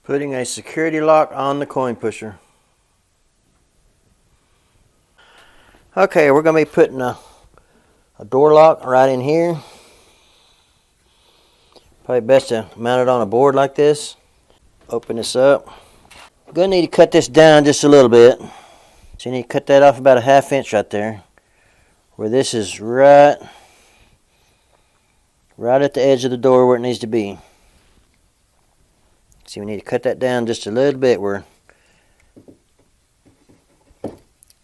Putting a security lock on the coin pusher. Okay, we're going to be putting a door lock right in here. Probably best to mount it on a board like this. Open this up. Going to need to cut this down just a little bit. So you need to cut that off about a 1/2 inch right there. Where this is right at the edge of the door where it needs to be. See, we need to cut that down just a little bit where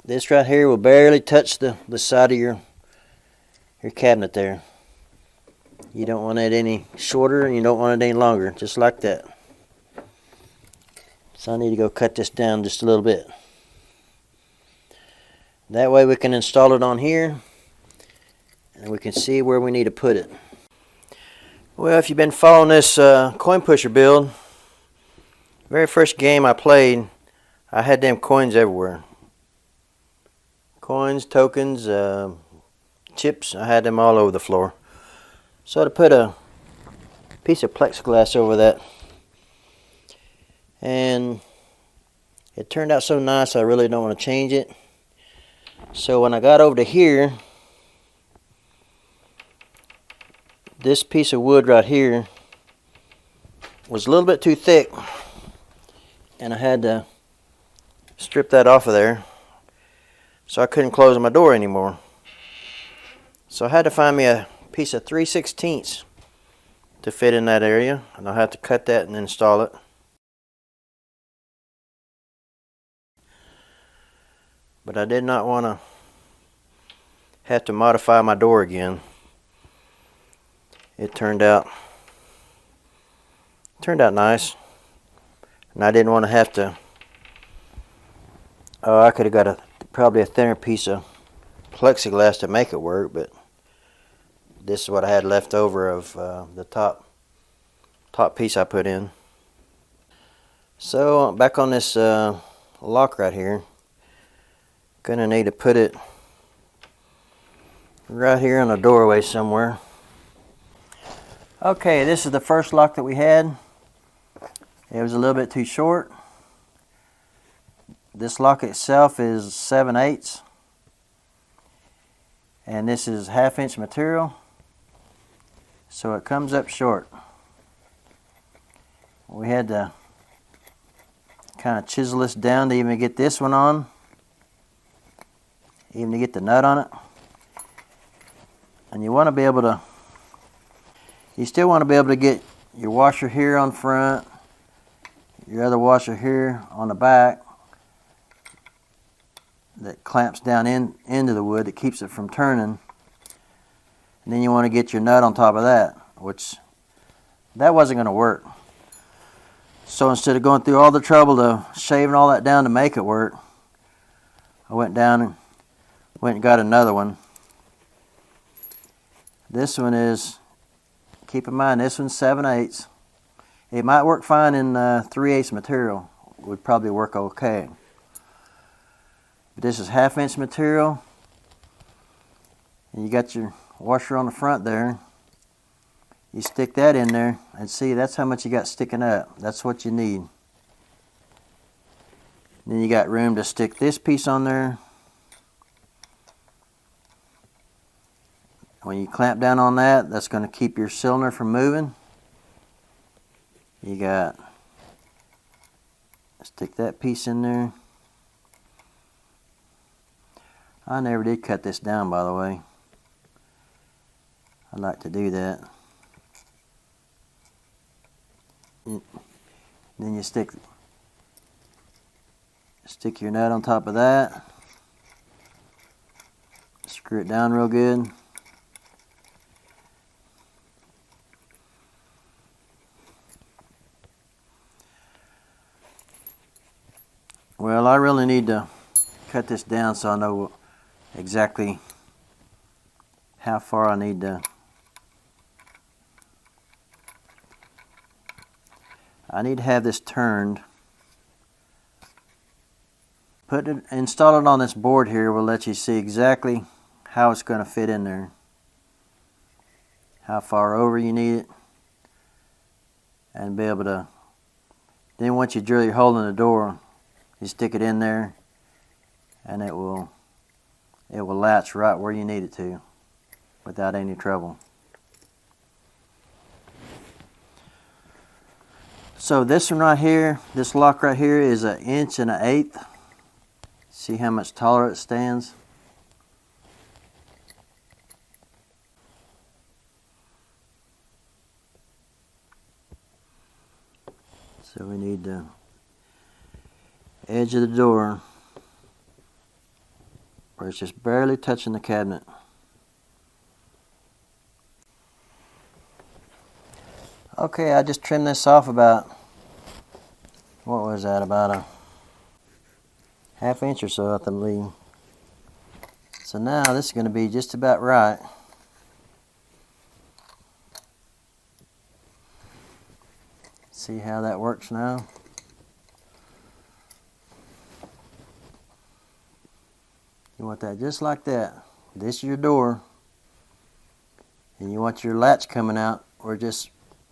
this right here will barely touch the side of your cabinet there. You don't want it any shorter and you don't want it any longer, just like that. So I need to go cut this down just a little bit. That way we can install it on here and we can see where we need to put it. Well, if you've been following this coin pusher build, very first game I played, I had them coins everywhere. Coins, tokens, chips, I had them all over the floor. So to put a piece of plexiglass over that, and it turned out so nice I really don't want to change it. So when I got over to here, this piece of wood right here was a little bit too thick, and I had to strip that off of there, so I couldn't close my door anymore. So I had to find me a piece of 3/16 to fit in that area, and I'll have to cut that and install it. But I did not want to have to modify my door again. It turned out nice, and I didn't want to have to. Oh, I could have got probably a thinner piece of plexiglass to make it work, but this is what I had left over of the top piece I put in. So back on this lock right here, gonna need to put it right here in the doorway somewhere. Okay, this is the first lock that we had. It was a little bit too short. This lock itself is 7/8, and this is 1/2 inch material, so it comes up short. We had to kind of chisel this down to even get this one on, even to get the nut on it. And you want to be able to, you still want to be able to get your washer here on front, your other washer here on the back that clamps down into the wood that keeps it from turning. And then you want to get your nut on top of that, which that wasn't going to work. So instead of going through all the trouble of shaving all that down to make it work, I went and got another one. This one is, keep in mind, this one's 7/8. It might work fine in 3/8 material. Would probably work okay. But this is 1/2 inch material, and you got your washer on the front there. You stick that in there, and see, that's how much you got sticking up. That's what you need. Then you got room to stick this piece on there. When you clamp down on that, that's going to keep your cylinder from moving. You got, stick that piece in there. I never did cut this down, by the way. I'd like to do that. Then you stick your nut on top of that. Screw it down real good. Well, I really need to cut this down so I know exactly how far I need to. I need to have this turned. Install it on this board here will let you see exactly how it's going to fit in there. How far over you need it, and be able to Then once you drill your hole in the door, you stick it in there, and it will latch right where you need it to without any trouble. So this one right here, this lock right here is 1 1/8 inches. See how much taller it stands? So we need the edge of the door where it's just barely touching the cabinet. Okay, I just trimmed this off about, what was that, about a 1/2 inch or so, I believe. So now this is going to be just about right. See how that works now? You want that just like that. This is your door. And you want your latch coming out, or just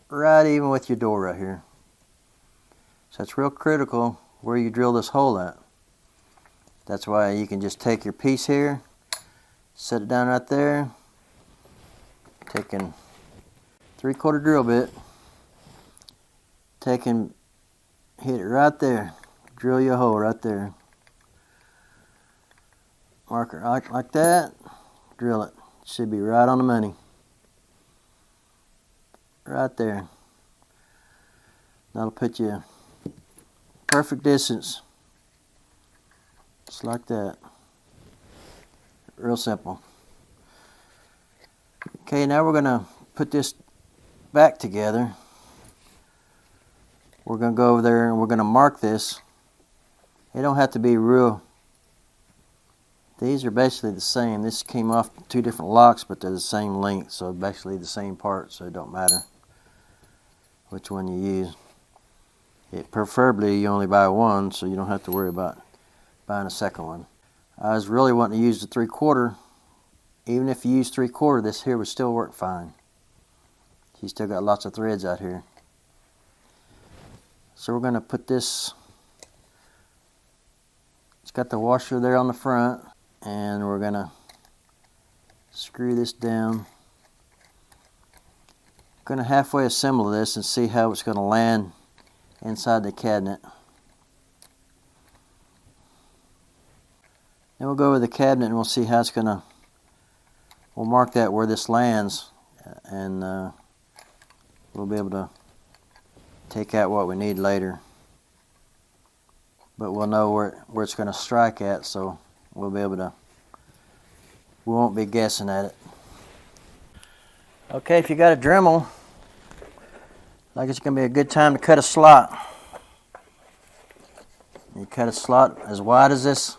right even with your door right here. So it's real critical where you drill this hole at. That's why you can just take your piece here, set it down right there, taking 3/4 drill bit, hit it right there, drill your hole right there. Mark it like that, drill it. Should be right on the money. Right there. That'll put you perfect distance. Just like that. Real simple. Okay, now we're going to put this back together. We're going to go over there and we're going to mark this. It don't have to be real. These are basically the same. This came off 2 different locks, but they're the same length, so basically the same part, so it don't matter which one you use. Preferably you only buy one, so you don't have to worry about buying a second one. I was really wanting to use the 3/4. Even if you use 3/4, this here would still work fine. You still got lots of threads out here. So we're going to put this, it's got the washer there on the front, and we're going to screw this down. I'm going to halfway assemble this and see how it's going to land inside the cabinet. Then we'll go over the cabinet and we'll see how it's going to, we'll mark that where this lands, and we'll be able to take out what we need later. But we'll know where it's going to strike at, so we'll be able to, we won't be guessing at it. Okay, if you got a Dremel, like it's going to be a good time to cut a slot. You cut a slot as wide as this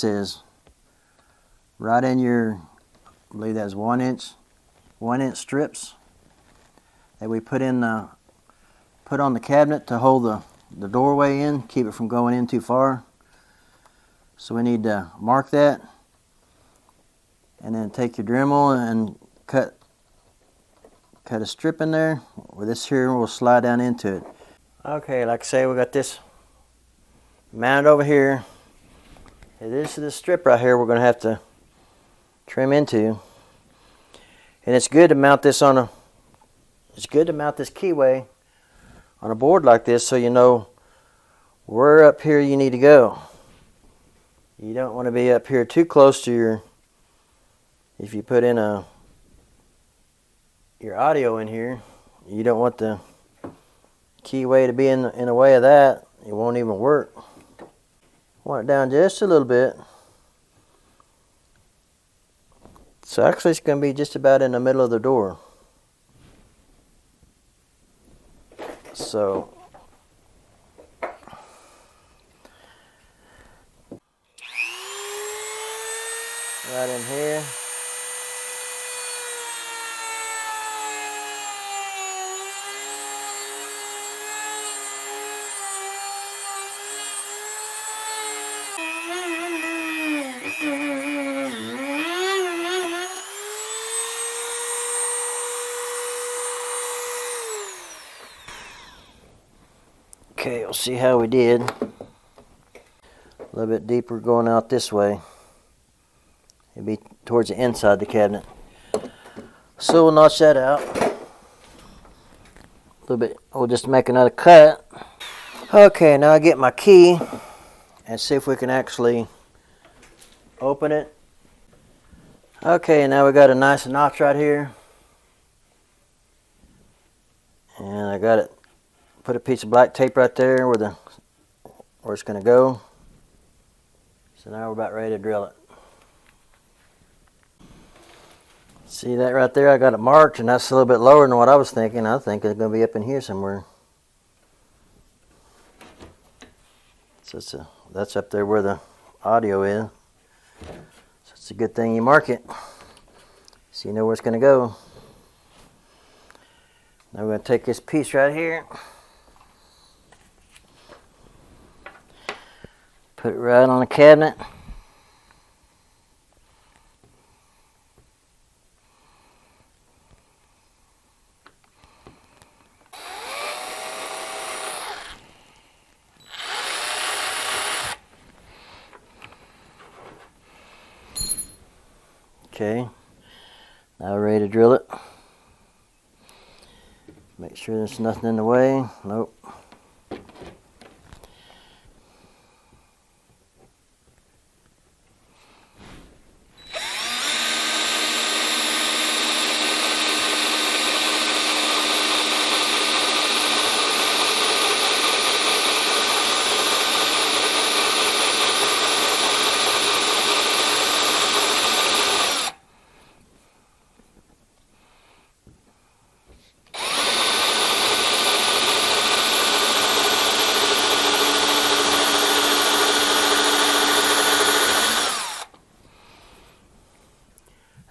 is, right in your, I believe that's 1 inch strips that we put on the cabinet to hold the doorway in, keep it from going in too far. So we need to mark that, and then take your Dremel and cut a strip in there where this here will slide down into it. Okay, like I say, we got this mounted over here. This is the strip right here we're going to have to trim into. And it's good to mount this keyway on a board like this, so you know where up here you need to go. You don't want to be up here too close to your, if you put in your audio in here, you don't want the keyway to be in the way of that. It won't even work. Want it down just a little bit. So actually it's going to be just about in the middle of the door. So right in here. Okay, we'll see how we did. A little bit deeper going out this way. It'd be towards the inside of the cabinet. So we'll notch that out. A little bit, we'll just make another cut. Okay, now I get my key and see if we can actually open it. Okay, now we got a nice notch right here. And I got it, put a piece of black tape right there where it's going to go. So now we're about ready to drill it. See that right there? I got it marked, and that's a little bit lower than what I was thinking. I think it's going to be up in here somewhere. So that's up there where the audio is. So it's a good thing you mark it, so you know where it's going to go. Now we're going to take this piece right here, put it right on the cabinet. Okay, now we're ready to drill it. Make sure there's nothing in the way. Nope.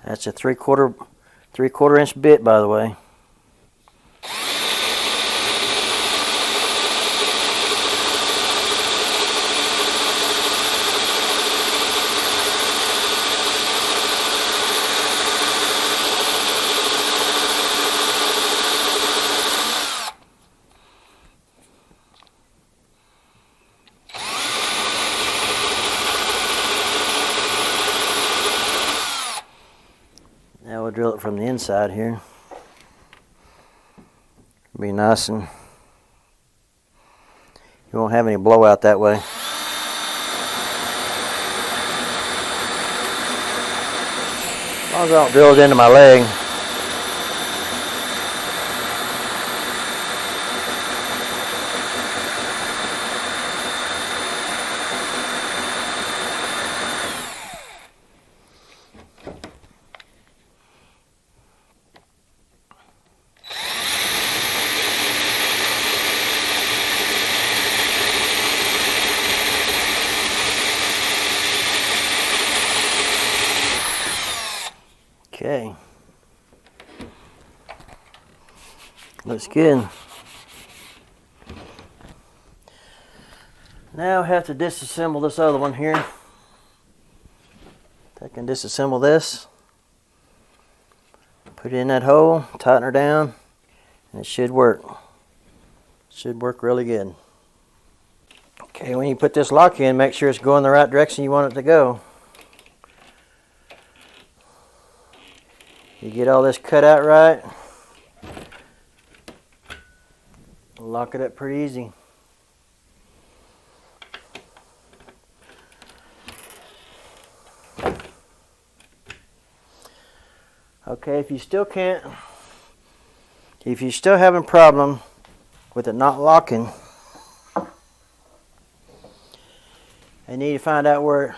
That's a three-quarter inch bit, by the way. Now we'll drill it from the inside here. Be nice, and you won't have any blowout that way. As long as I don't drill it into my leg. Okay, looks good. Now I have to disassemble this other one here. I can disassemble this, put it in that hole, tighten her down, and it should work. Should work really good. Okay, when you put this lock in, make sure it's going the right direction you want it to go. You get all this cut out right, lock it up pretty easy. Okay, if you're still having problem with it not locking, and need to find out where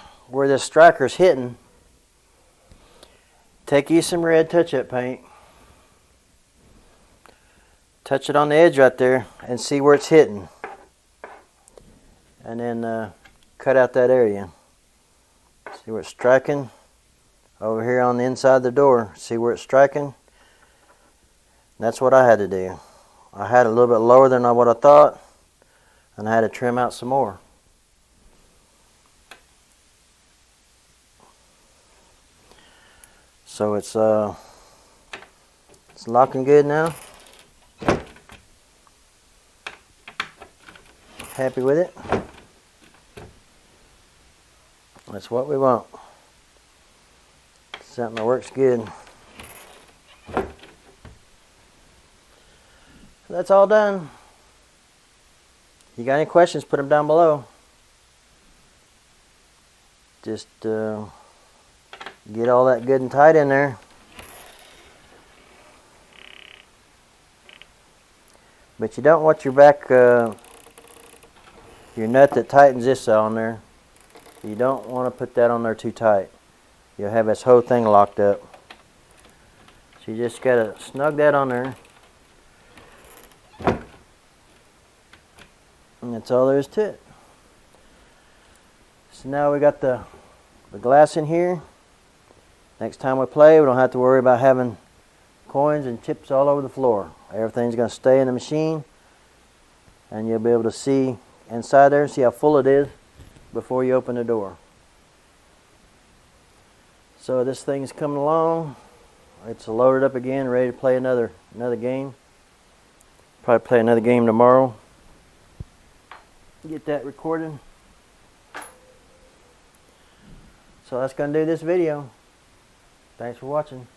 this striker's hitting, take you some red touch-up paint, touch it on the edge right there, and see where it's hitting. And then cut out that area. See where it's striking? Over here on the inside of the door. See where it's striking? And that's what I had to do. I had it a little bit lower than what I thought, and I had to trim out some more. So it's locking good now. Happy with it? That's what we want. Something that works good. That's all done. You got any questions, put them down below. Just get all that good and tight in there. But you don't want your back, your nut that tightens this on there, you don't want to put that on there too tight. You'll have this whole thing locked up. So you just got to snug that on there. And that's all there is to it. So now we got the glass in here. Next time we play, we don't have to worry about having coins and chips all over the floor. Everything's going to stay in the machine, and you'll be able to see inside there and see how full it is before you open the door. So this thing's coming along. It's loaded up again, ready to play another game. Probably play another game tomorrow. Get that recorded. So that's going to do this video. Thanks for watching.